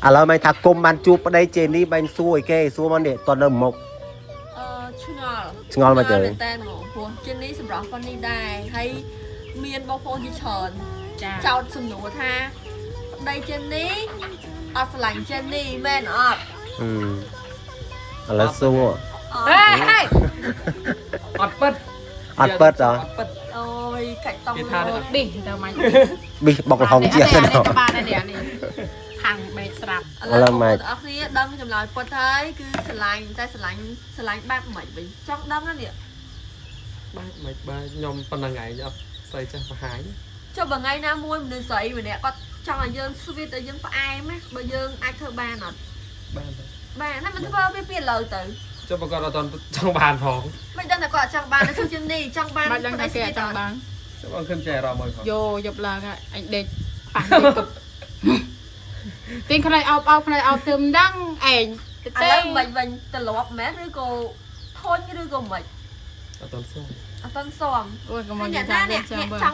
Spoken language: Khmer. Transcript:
à là mày thà cùng bàn chụp ở đây trên đi bánh xuôi kê xuôi món để toàn đầm mộc ឆ្ងល់ មកទៅ មែនតើហ្មងព្រោះជានេះសម្រាប់ប៉ុននេះដែរហើយមានបងប្អូនជាច្រើនចោតសំណួរថាប្តីជានេះអត់ស្រឡាញ់ជានេះមែនអត់ à là xuôi ហេហេ អត់ពិត ăn bớt à អត់ពិត អូយកាច់តង់ គេថា ប៊ីទៅមក bị bọc hồng chia នេះ thế ទៅ nào បាននេះនេះខាងបេកស្រាប់ ឥឡូវបងប្អូនទាំងអស់គ្នាដឹងចម្លើយពិតហើយគឺស្រឡាញ់តែស្រឡាញ់បែបមិនវិញចង់ដឹងណានេះ បាទមិនបាទខ្ញុំប៉ុណ្ណឹងឯងអត់ស្អីចេះបង្ហាញ ចុះបើថ្ងៃណាមួយមនុស្សស្រីម្នាក់គាត់ចង់ឲ្យយើងស្វីតឲ្យយើងផ្អែមណាបើយើងអាចធ្វើបានអត់ បាន បានតែមិនធ្វើវាពីលើទៅ ចុះបើគាត់អត់ចង់បានផង មិនដឹងតែគាត់ចង់បានតែជានេះចង់បាន បាច់ដឹងតែគេចង់បាន ចុះបងឃើញចេះអារម្មណ៍មកផង យោយប់ឡើងអញដេកប៉ះទីខ្លាញ់អោបខ្លាញ់អោបទៅមិនដឹងឯង ឥឡូវមិនវិញត្រឡប់មែនឬក៏ធន់ឬក៏មិន អត់តន់សោះ អត់តន់សម អូយកុំមក អ្នក ថា ណា នេះ អ្នក ចាំ អ្នក មើល ចង់